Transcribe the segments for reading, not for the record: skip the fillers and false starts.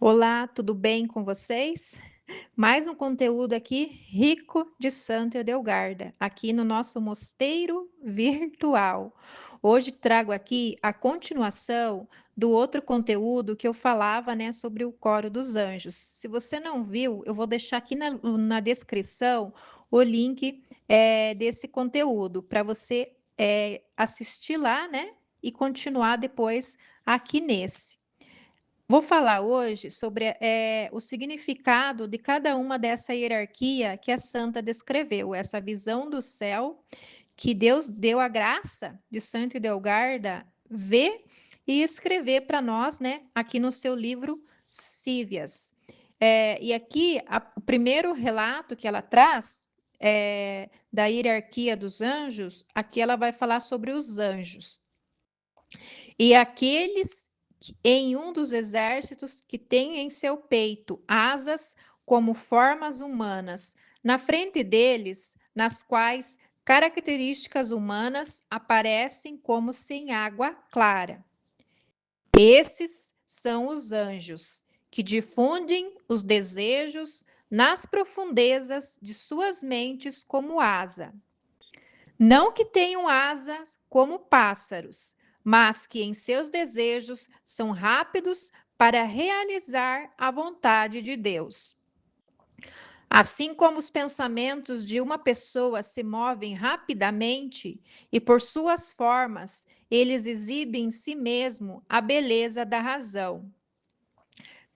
Olá, tudo bem com vocês? Mais um conteúdo aqui rico de Santa Edelgarda, aqui no nosso mosteiro virtual. Hoje trago aqui a continuação do outro conteúdo que eu falava, né, sobre o Coro dos Anjos. Se você não viu, eu vou deixar aqui na descrição o link desse conteúdo para você assistir lá, né, e continuar depois aqui nesse. Vou falar hoje sobre o significado de cada uma dessa hierarquia que a santa descreveu, essa visão do céu que Deus deu a graça de Santa Edelgarda ver e escrever para nós, né, aqui no seu livro Cívias. E aqui, o primeiro relato que ela traz da hierarquia dos anjos, aqui ela vai falar sobre os anjos. E aqueles em um dos exércitos que tem em seu peito asas como formas humanas, na frente deles, nas quais características humanas aparecem como se em água clara. Esses são os anjos, que difundem os desejos nas profundezas de suas mentes como asa. Não que tenham asas como pássaros, mas que em seus desejos são rápidos para realizar a vontade de Deus. Assim como os pensamentos de uma pessoa se movem rapidamente e por suas formas eles exibem em si mesmo a beleza da razão,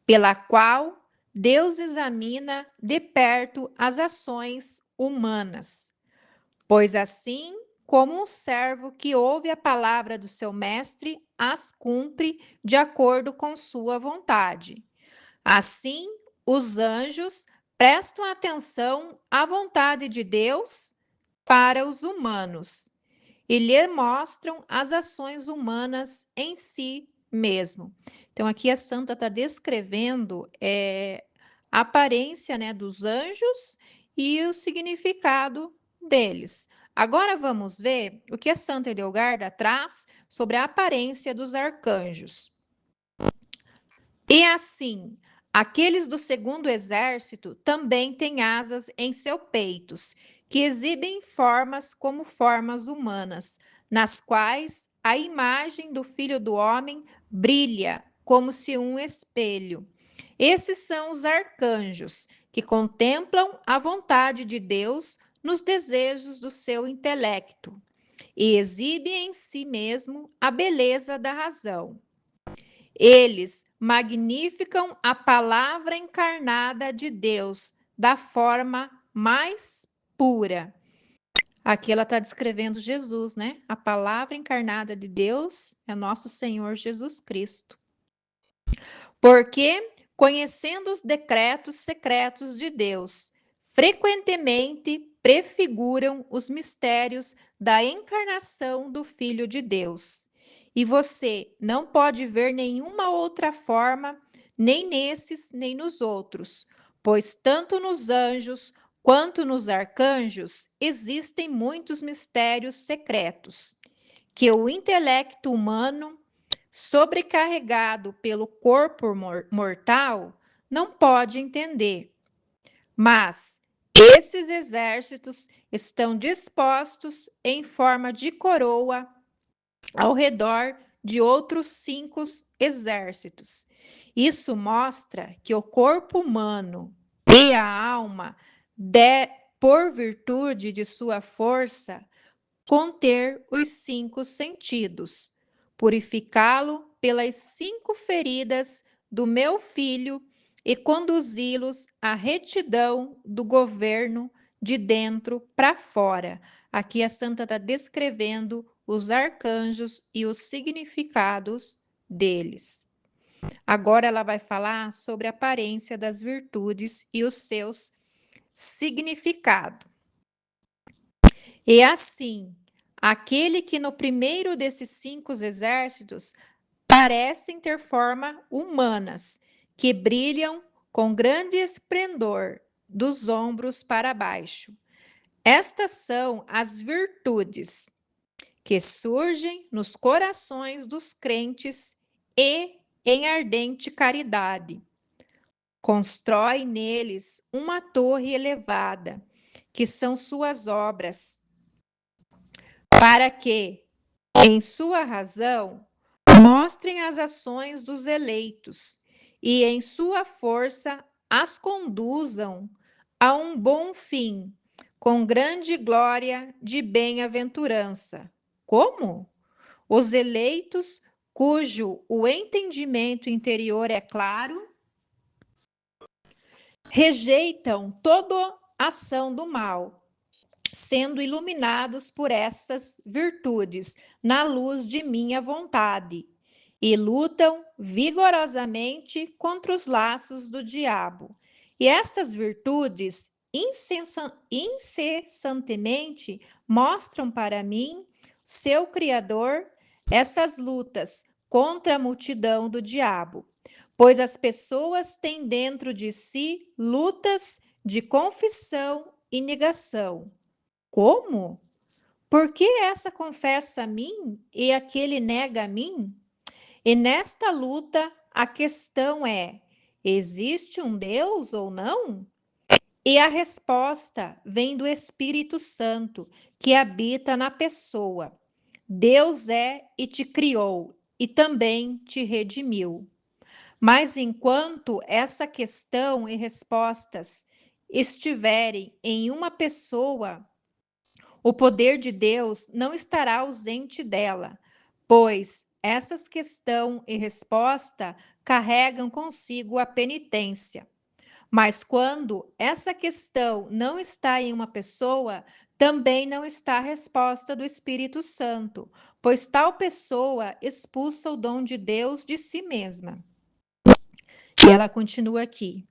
pela qual Deus examina de perto as ações humanas. Pois assim como um servo que ouve a palavra do seu mestre, as cumpre de acordo com sua vontade. Assim, os anjos prestam atenção à vontade de Deus para os humanos e lhe mostram as ações humanas em si mesmo. Então, aqui a santa está descrevendo a aparência, né, dos anjos e o significado deles. Agora vamos ver o que a Santa Edelgarda traz sobre a aparência dos arcanjos. E assim, aqueles do segundo exército também têm asas em seus peitos, que exibem formas como formas humanas, nas quais a imagem do Filho do Homem brilha como se um espelho. Esses são os arcanjos, que contemplam a vontade de Deus nos desejos do seu intelecto e exibem em si mesmo a beleza da razão. Eles magnificam a palavra encarnada de Deus da forma mais pura. Aqui ela está descrevendo Jesus, né? A palavra encarnada de Deus é nosso Senhor Jesus Cristo. Porque, conhecendo os decretos secretos de Deus, frequentemente prefiguram os mistérios da encarnação do Filho de Deus. E você não pode ver nenhuma outra forma, nem nesses, nem nos outros, pois tanto nos anjos quanto nos arcanjos existem muitos mistérios secretos, que o intelecto humano sobrecarregado pelo corpo mortal, não pode entender. Mas esses exércitos estão dispostos em forma de coroa ao redor de outros 5 exércitos. Isso mostra que o corpo humano e a alma, por virtude de sua força, conter os 5 sentidos, purificá-lo pelas 5 feridas do meu filho e conduzi-los à retidão do governo de dentro para fora. Aqui a santa está descrevendo os arcanjos e os significados deles. Agora ela vai falar sobre a aparência das virtudes e os seus significados. E assim, aquele que no primeiro desses 5 exércitos parecem ter forma humanas, que brilham com grande esplendor dos ombros para baixo. Estas são as virtudes que surgem nos corações dos crentes e em ardente caridade. Constrói neles uma torre elevada, que são suas obras, para que, em sua razão, mostrem as ações dos eleitos e, em sua força, as conduzam a um bom fim, com grande glória de bem-aventurança. Como? Os eleitos, cujo o entendimento interior é claro, rejeitam toda ação do mal, sendo iluminados por essas virtudes na luz de minha vontade, e lutam vigorosamente contra os laços do diabo. E estas virtudes incessantemente mostram para mim, seu Criador, essas lutas contra a multidão do diabo, pois as pessoas têm dentro de si lutas de confissão e negação. Como? Por que essa confessa a mim e aquele nega a mim? E nesta luta, a questão é: existe um Deus ou não? E a resposta vem do Espírito Santo, que habita na pessoa. Deus é e te criou, e também te redimiu. Mas enquanto essa questão e respostas estiverem em uma pessoa, o poder de Deus não estará ausente dela, pois essas questão e resposta carregam consigo a penitência. Mas quando essa questão não está em uma pessoa, também não está a resposta do Espírito Santo, pois tal pessoa expulsa o dom de Deus de si mesma. E ela continua aqui.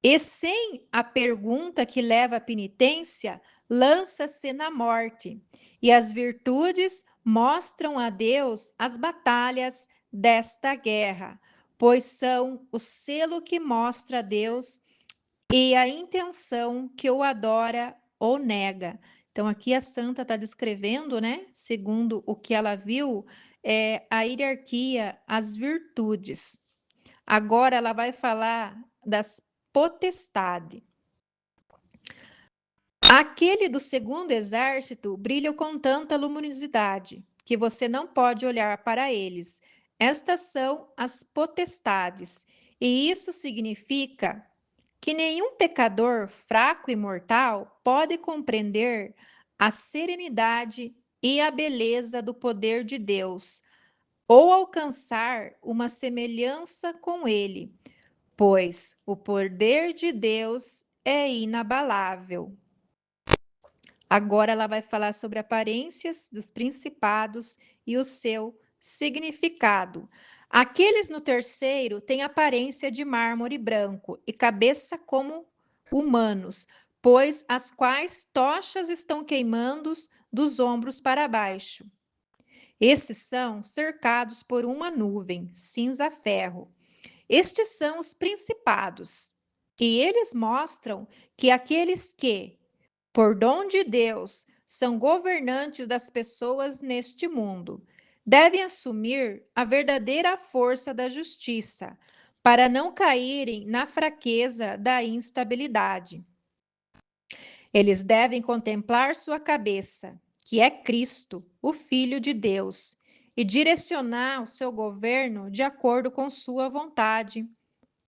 E sem a pergunta que leva à penitência, lança-se na morte. E as virtudes mostram a Deus as batalhas desta guerra, pois são o selo que mostra a Deus e a intenção que o adora ou nega. Então, aqui a santa está descrevendo, né, segundo o que ela viu, a hierarquia, as virtudes. Agora ela vai falar das potestades. Aquele do segundo exército brilha com tanta luminosidade que você não pode olhar para eles. Estas são as potestades, e isso significa que nenhum pecador fraco e mortal pode compreender a serenidade e a beleza do poder de Deus, ou alcançar uma semelhança com ele, pois o poder de Deus é inabalável. Agora ela vai falar sobre aparências dos principados e o seu significado. Aqueles no terceiro têm aparência de mármore branco e cabeça como humanos, pois as quais tochas estão queimando dos ombros para baixo. Esses são cercados por uma nuvem cinza-ferro. Estes são os principados, e eles mostram que aqueles que, por dom de Deus, são governantes das pessoas neste mundo, devem assumir a verdadeira força da justiça, para não caírem na fraqueza da instabilidade. Eles devem contemplar sua cabeça, que é Cristo, o Filho de Deus, e direcionar o seu governo de acordo com sua vontade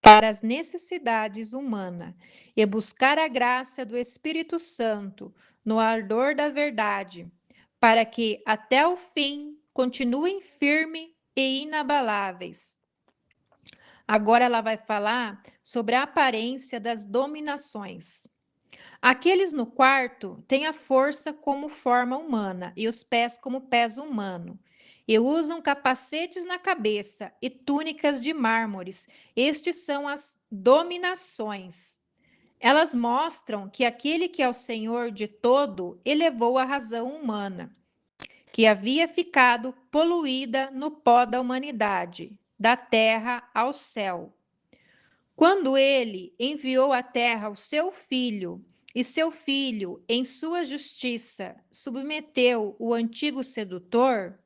para as necessidades humanas e buscar a graça do Espírito Santo no ardor da verdade, para que até o fim continuem firmes e inabaláveis. Agora ela vai falar sobre a aparência das dominações. Aqueles no quarto têm a força como forma humana e os pés como pés humano, e usam capacetes na cabeça e túnicas de mármores. Estes são as dominações. Elas mostram que aquele que é o Senhor de todo elevou a razão humana, que havia ficado poluída no pó da humanidade, da terra ao céu. Quando ele enviou à terra o seu filho, e seu filho, em sua justiça, submeteu o antigo sedutor,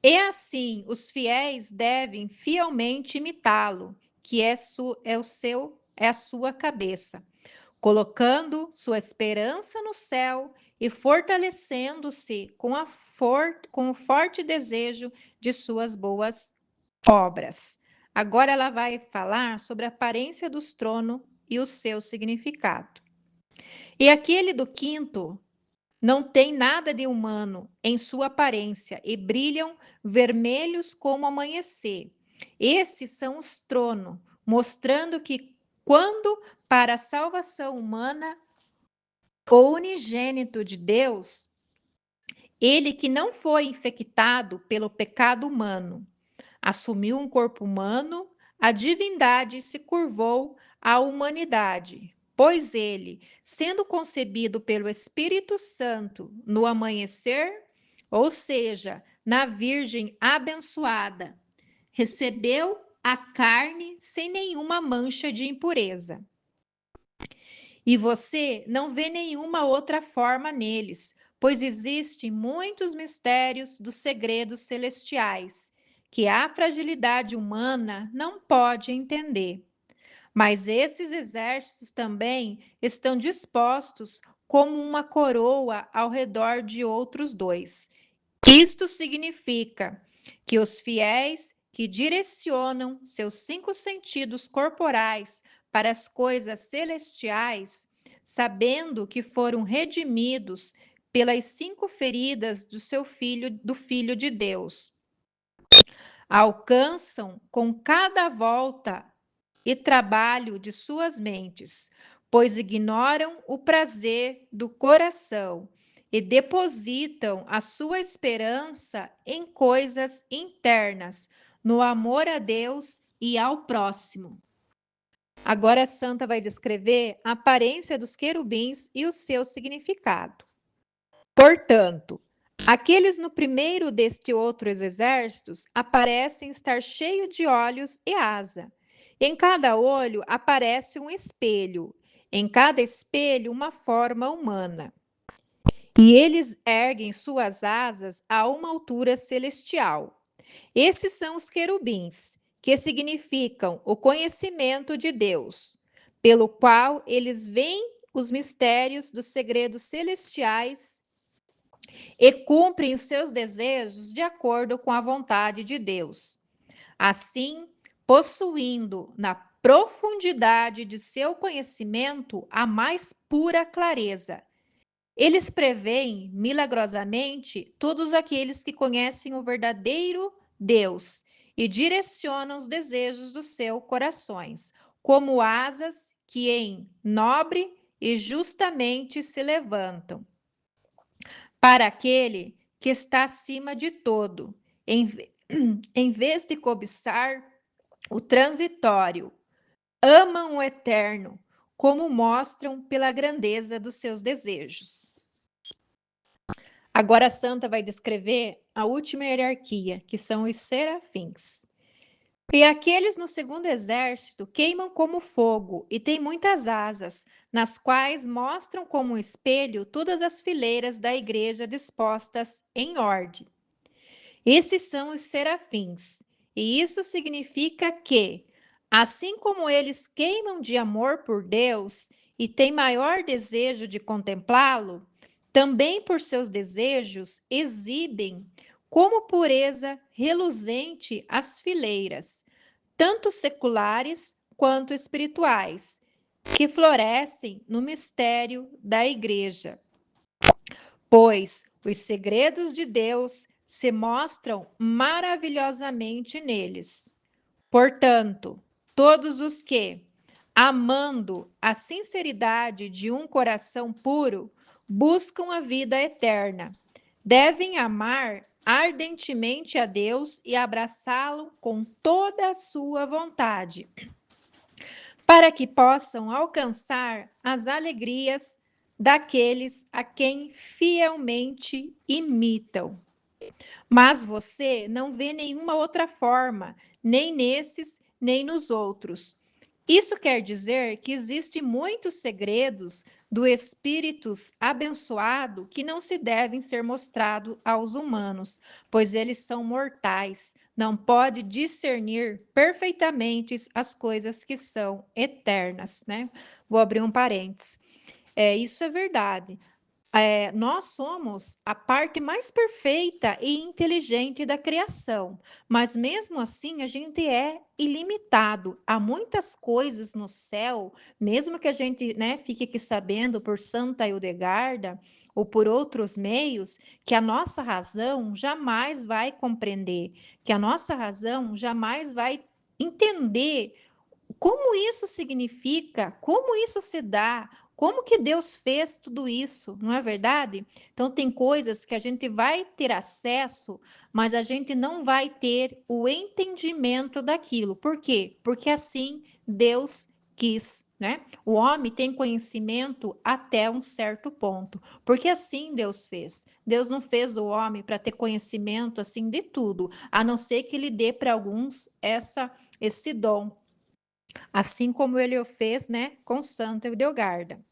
e assim os fiéis devem fielmente imitá-lo que é a sua cabeça, colocando sua esperança no céu e fortalecendo-se com o forte desejo de suas boas obras. Agora ela vai falar sobre a aparência dos tronos e o seu significado. E aquele do quinto não tem nada de humano em sua aparência e brilham vermelhos como amanhecer. Esses são os tronos, mostrando que quando para a salvação humana, o unigênito de Deus, ele que não foi infectado pelo pecado humano, assumiu um corpo humano, a divindade se curvou à humanidade, pois ele, sendo concebido pelo Espírito Santo no amanhecer, ou seja, na Virgem abençoada, recebeu a carne sem nenhuma mancha de impureza. E você não vê nenhuma outra forma neles, pois existem muitos mistérios dos segredos celestiais que a fragilidade humana não pode entender. Mas esses exércitos também estão dispostos como uma coroa ao redor de outros dois. Isto significa que os fiéis que direcionam seus 5 sentidos corporais para as coisas celestiais, sabendo que foram redimidos pelas 5 feridas do Filho de Deus, alcançam com cada volta e trabalho de suas mentes, pois ignoram o prazer do coração e depositam a sua esperança em coisas internas, no amor a Deus e ao próximo. Agora a santa vai descrever a aparência dos querubins e o seu significado. Portanto, aqueles no primeiro deste outros exércitos aparecem estar cheio de olhos e asa. Em cada olho aparece um espelho, em cada espelho uma forma humana. E eles erguem suas asas a uma altura celestial. Esses são os querubins, que significam o conhecimento de Deus, pelo qual eles veem os mistérios dos segredos celestiais e cumprem os seus desejos de acordo com a vontade de Deus. Assim, possuindo na profundidade de seu conhecimento a mais pura clareza, eles preveem milagrosamente todos aqueles que conhecem o verdadeiro Deus e direcionam os desejos dos seus corações, como asas que em nobre e justamente se levantam. Para aquele que está acima de todo, em vez de cobiçar o transitório, amam o eterno, como mostram pela grandeza dos seus desejos. Agora a santa vai descrever a última hierarquia, que são os serafins. E aqueles no segundo exército queimam como fogo e têm muitas asas, nas quais mostram como um espelho todas as fileiras da igreja dispostas em ordem. Esses são os serafins, e isso significa que, assim como eles queimam de amor por Deus e têm maior desejo de contemplá-lo, também por seus desejos exibem como pureza reluzente as fileiras, tanto seculares quanto espirituais, que florescem no mistério da igreja. Pois os segredos de Deus se mostram maravilhosamente neles. Portanto, todos os que, amando a sinceridade de um coração puro, buscam a vida eterna, devem amar ardentemente a Deus e abraçá-lo com toda a sua vontade, para que possam alcançar as alegrias daqueles a quem fielmente imitam. Mas você não vê nenhuma outra forma, nem nesses, nem nos outros, Isso quer dizer que existem muitos segredos do espíritos abençoado que não se devem ser mostrados aos humanos, pois eles são mortais, não pode discernir perfeitamente as coisas que são eternas, né? Vou abrir um parênteses. Isso é verdade. Nós somos a parte mais perfeita e inteligente da criação, mas mesmo assim a gente é ilimitado. Há muitas coisas no céu, mesmo que a gente, né, fique aqui sabendo por Santa Hildegarda ou por outros meios, que a nossa razão jamais vai compreender, que a nossa razão jamais vai entender como isso significa, como isso se dá, como que Deus fez tudo isso, não é verdade? Então, tem coisas que a gente vai ter acesso, mas a gente não vai ter o entendimento daquilo. Por quê? Porque assim Deus quis, né? O homem tem conhecimento até um certo ponto, porque assim Deus fez. Deus não fez o homem para ter conhecimento assim de tudo, a não ser que ele dê para alguns esse dom, assim como ele o fez, né, com Santa Hildegarda.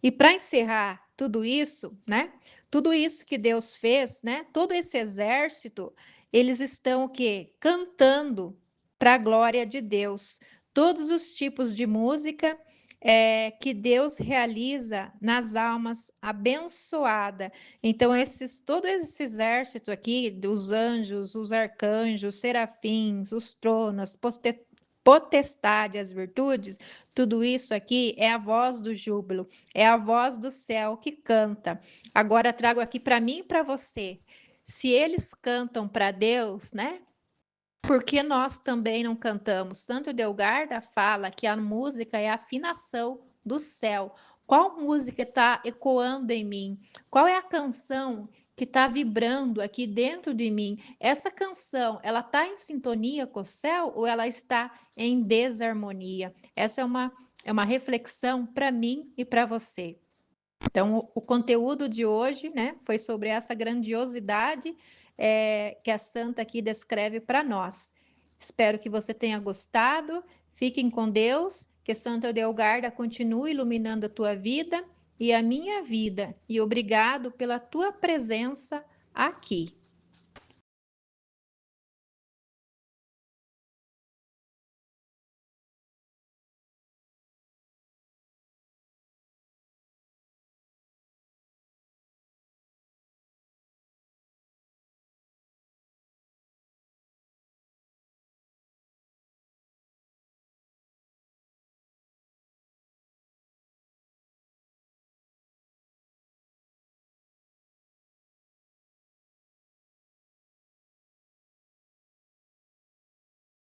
E para encerrar tudo isso, né, tudo isso que Deus fez, né, todo esse exército, eles estão o quê? Cantando para a glória de Deus. Todos os tipos de música que Deus realiza nas almas abençoadas. Então, todo esse exército aqui, dos anjos, os arcanjos, serafins, os tronos, potestade, as virtudes, tudo isso aqui é a voz do júbilo, é a voz do céu que canta. Agora trago aqui para mim e para você. Se eles cantam para Deus, né? Por que nós também não cantamos? Santo Delgarda fala que a música é a afinação do céu. Qual música está ecoando em mim? Qual é a canção que está vibrando aqui dentro de mim? Essa canção, ela está em sintonia com o céu ou ela está em desarmonia? Essa é uma reflexão para mim e para você. Então, o conteúdo de hoje, né, foi sobre essa grandiosidade que a santa aqui descreve para nós. Espero que você tenha gostado. Fiquem com Deus, que Santa Edelgarda continue iluminando a tua vida e a minha vida. E obrigado pela tua presença aqui.